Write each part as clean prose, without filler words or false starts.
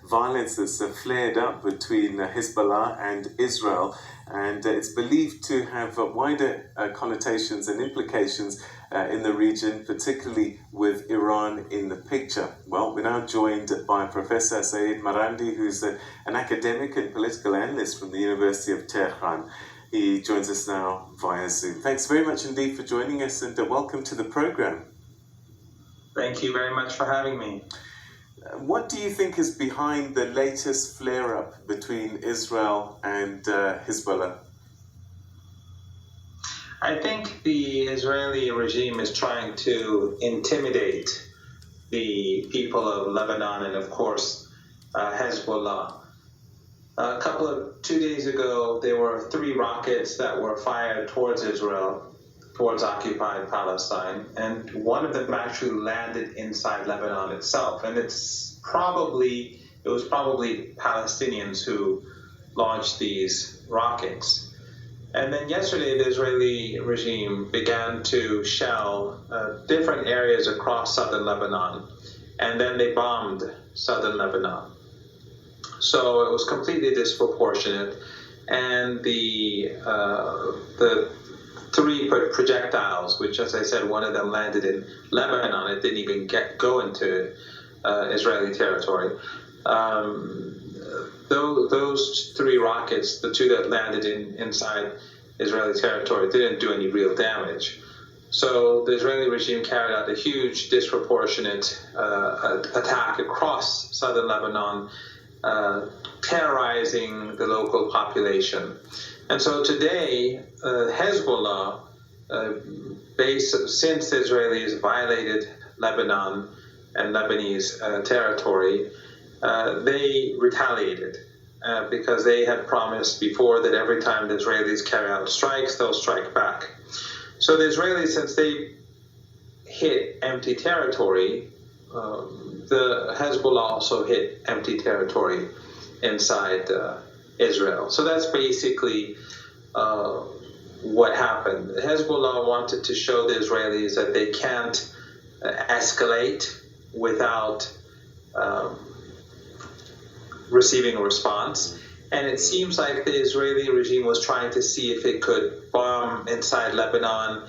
violence that's flared up between Hezbollah and Israel, and it's believed to have wider connotations and implications in the region, particularly with Iran in the picture. Well, we're now joined by Professor Saeed Marandi, who's an academic and political analyst from the University of Tehran. He joins us now via Zoom. Thanks very much indeed for joining us, and welcome to the program. Thank you very much for having me. What do you think is behind the latest flare-up between Israel and Hezbollah? I think the Israeli regime is trying to intimidate the people of Lebanon and, of course, Hezbollah. 2 days ago, there were 3 rockets that were fired towards Israel, towards occupied Palestine, and one of them actually landed inside Lebanon itself. And it was probably Palestinians who launched these rockets. And then yesterday, the Israeli regime began to shell different areas across southern Lebanon, and then they bombed southern Lebanon. So it was completely disproportionate, and the 3 projectiles, which, as I said, one of them landed in Lebanon. It didn't even go into Israeli territory. Those 3 rockets, the 2 that landed inside Israeli territory, didn't do any real damage. So the Israeli regime carried out a huge, disproportionate attack across southern Lebanon, terrorizing the local population. And so today, Hezbollah, since the Israelis violated Lebanon and Lebanese territory, they retaliated because they had promised before that every time the Israelis carry out strikes, they'll strike back. So the Israelis, since they hit empty territory, the Hezbollah also hit empty territory inside Israel. So that's basically what happened. Hezbollah wanted to show the Israelis that they can't escalate without receiving a response. And it seems like the Israeli regime was trying to see if it could bomb inside Lebanon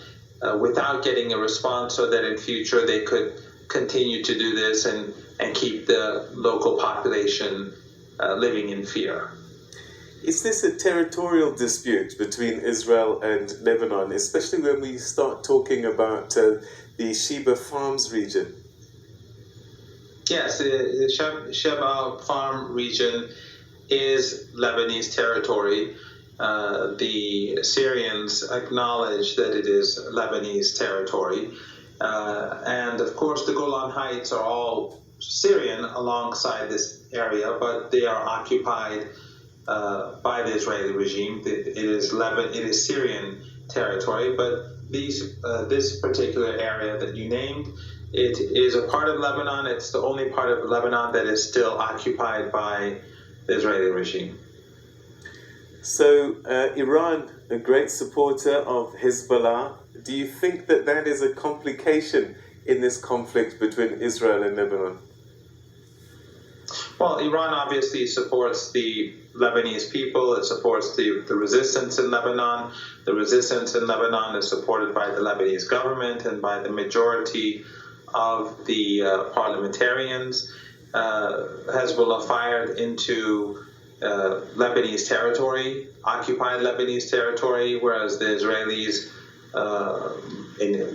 without getting a response, so that in future they could continue to do this and keep the local population living in fear. Is this a territorial dispute between Israel and Lebanon, especially when we start talking about the Sheba Farms region? Yes, the Sheba Farm region is Lebanese territory. The Syrians acknowledge that it is Lebanese territory. And of course, the Golan Heights are all Syrian alongside this area, but they are occupied by the Israeli regime. It is Syrian territory, but this particular area that you named, it is a part of Lebanon. It's the only part of Lebanon that is still occupied by the Israeli regime. So Iran, a great supporter of Hezbollah, do you think that that is a complication in this conflict between Israel and Lebanon? Well, Iran obviously supports the Lebanese people. It supports the resistance in Lebanon. The resistance in Lebanon is supported by the Lebanese government and by the majority of the parliamentarians. Hezbollah fired into Lebanese territory, occupied Lebanese territory, whereas the Israelis,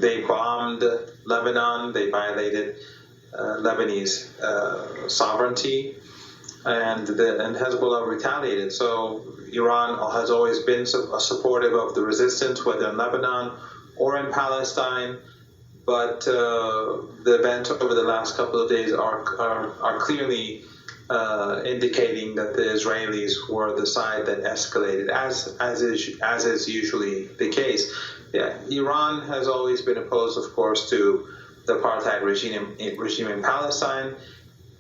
they bombed Lebanon. They violated Lebanese sovereignty, and Hezbollah retaliated. So Iran has always been supportive of the resistance, whether in Lebanon or in Palestine. But the events over the last couple of days are clearly indicating that the Israelis were the side that escalated, as is usually the case. Yeah, Iran has always been opposed, of course, to the apartheid regime in Palestine.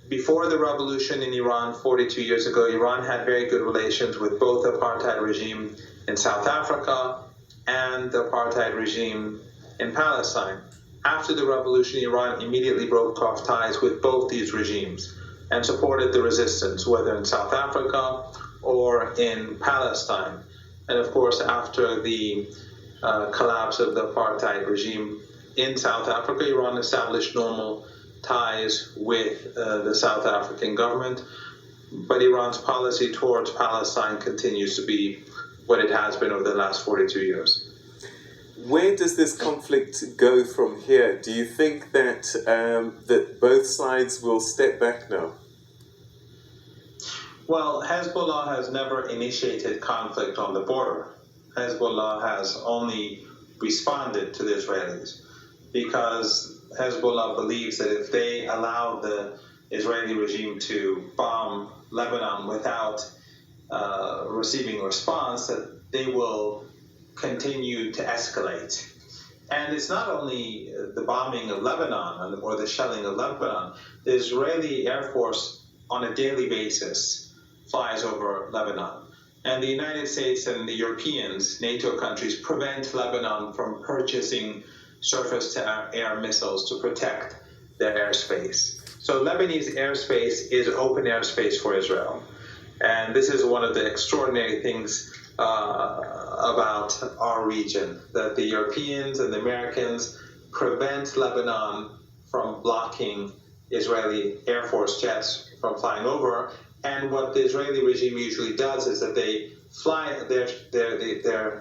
Before the revolution in Iran 42 years ago, Iran had very good relations with both the apartheid regime in South Africa and the apartheid regime in Palestine. After the revolution, Iran immediately broke off ties with both these regimes. and supported the resistance, whether in South Africa or in Palestine. And of course, after the collapse of the apartheid regime in South Africa, Iran established normal ties with the South African government. But Iran's policy towards Palestine continues to be what it has been over the last 42 years. Where does this conflict go from here? Do you think that that both sides will step back now? Well, Hezbollah has never initiated conflict on the border. Hezbollah has only responded to the Israelis because Hezbollah believes that if they allow the Israeli regime to bomb Lebanon without receiving a response, that they will continue to escalate. And it's not only the bombing of Lebanon or the shelling of Lebanon. The Israeli Air Force on a daily basis flies over Lebanon. And the United States and the Europeans, NATO countries, prevent Lebanon from purchasing surface-to-air missiles to protect their airspace. So Lebanese airspace is open airspace for Israel. And this is one of the extraordinary things about our region, that the Europeans and the Americans prevent Lebanon from blocking Israeli Air Force jets from flying over. And what the Israeli regime usually does is that they fly their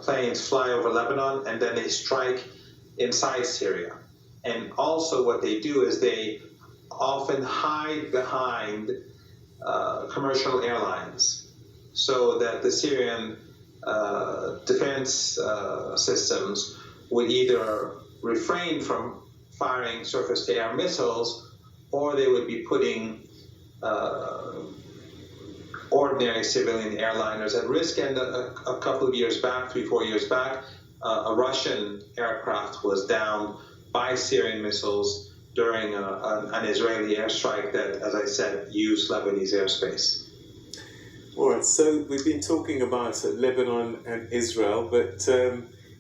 planes fly over Lebanon, and then they strike inside Syria. And also what they do is they often hide behind commercial airlines, so that the Syrian defense systems would either refrain from firing surface-to-air missiles, or they would be putting ordinary civilian airliners at risk. And a couple of years back, 3-4 years back, a Russian aircraft was downed by Syrian missiles during an Israeli airstrike that, as I said, used Lebanese airspace. All right, so we've been talking about Lebanon and Israel, but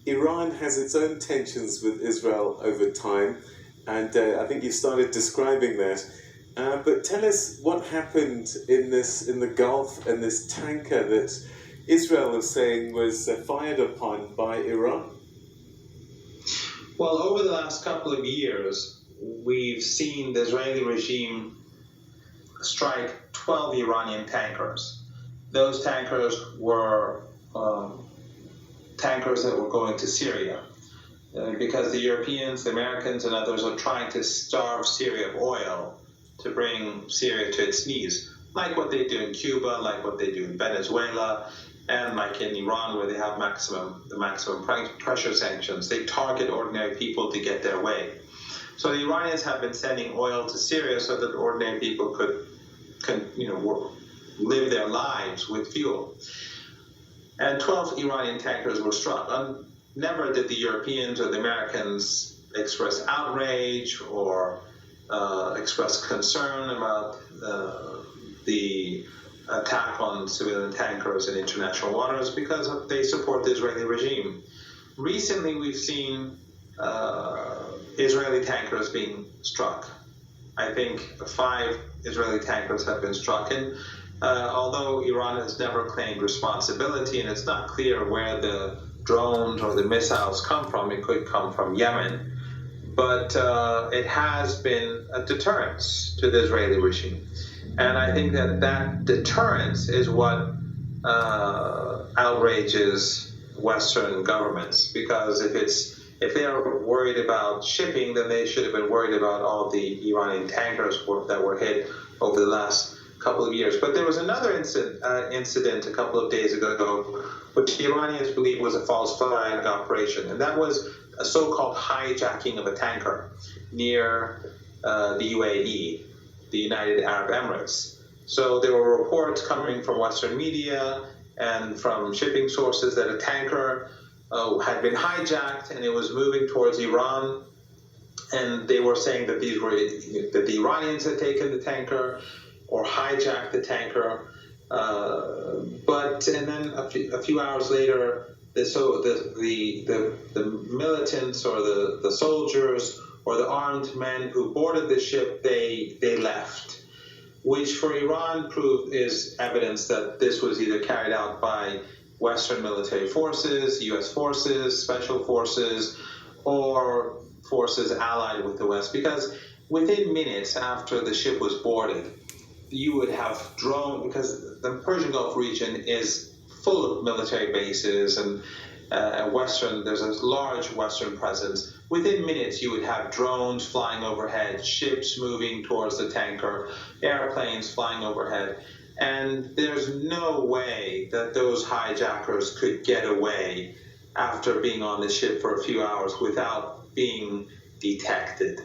Iran has its own tensions with Israel over time, and I think you started describing that. But tell us what happened in the Gulf and this tanker that Israel is saying was fired upon by Iran. Well, over the last couple of years, we've seen the Israeli regime strike 12 Iranian tankers. Those tankers were tankers that were going to Syria because the Europeans, the Americans, and others are trying to starve Syria of oil to bring Syria to its knees, like what they do in Cuba, like what they do in Venezuela, and like in Iran, where they have the maximum pressure sanctions. They target ordinary people to get their way. So the Iranians have been sending oil to Syria so that ordinary people could live their lives with fuel. And 12 Iranian tankers were struck. And never did the Europeans or the Americans express outrage or express concern about the attack on civilian tankers in international waters, because they support the Israeli regime. Recently, we've seen Israeli tankers being struck. I think 5 Israeli tankers have been struck, and although Iran has never claimed responsibility, and it's not clear where the drones or the missiles come from, it could come from Yemen, but it has been a deterrence to the Israeli regime. And I think that deterrence is what outrages Western governments, because if they are worried about shipping, then they should have been worried about all the Iranian tankers that were hit over the last couple of years. But there was another incident a couple of days ago, which the Iranians believe was a false flag operation, and that was a so-called hijacking of a tanker near the UAE, the United Arab Emirates. So there were reports coming from Western media and from shipping sources that a tanker had been hijacked and it was moving towards Iran, and they were saying that that the Iranians had taken the tanker or hijacked the tanker. And then a few hours later, the militants or the soldiers or the armed men who boarded the ship, they left. which for Iran is evidence that this was either carried out by Western military forces, U.S. forces, special forces, or forces allied with the West. Because within minutes after the ship was boarded, you would have drone, because the Persian Gulf region is full of military bases and there's a large Western presence. Within minutes, you would have drones flying overhead, ships moving towards the tanker, airplanes flying overhead. And there's no way that those hijackers could get away after being on the ship for a few hours without being detected.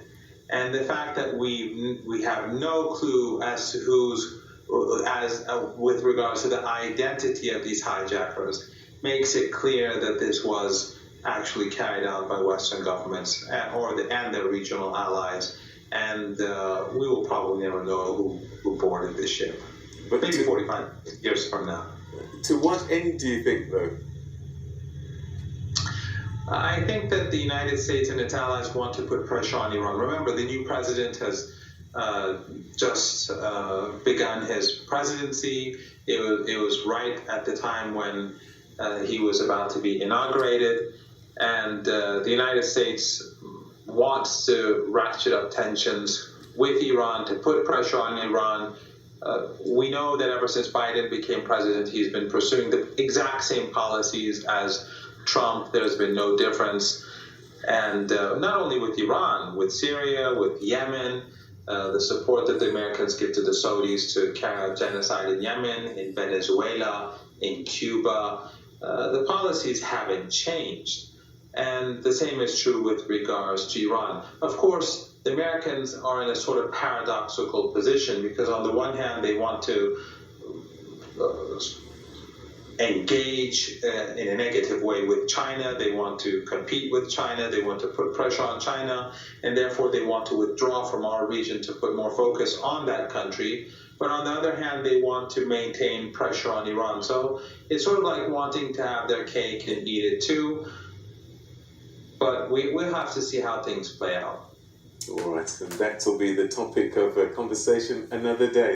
And the fact that we have no clue as to with regards to the identity of these hijackers makes it clear that this was actually carried out by Western governments and their regional allies. And we will probably never know who boarded this ship. But maybe 45 years from now. To what end do you think, though? I think that the United States and its allies want to put pressure on Iran. Remember, the new president has just begun his presidency. It was right at the time when he was about to be inaugurated. And the United States wants to ratchet up tensions with Iran, to put pressure on Iran. We know that ever since Biden became president, he's been pursuing the exact same policies as Trump. There's been no difference. And not only with Iran, with Syria, with Yemen, the support that the Americans give to the Saudis to carry out genocide in Yemen, in Venezuela, in Cuba, the policies haven't changed. And the same is true with regards to Iran. Of course, the Americans are in a sort of paradoxical position because on the one hand, they want to engage in a negative way with China. They want to compete with China. They want to put pressure on China. And therefore, they want to withdraw from our region to put more focus on that country. But on the other hand, they want to maintain pressure on Iran. So it's sort of like wanting to have their cake and eat it too. But we'll have to see how things play out. All right, and that will be the topic of a conversation another day.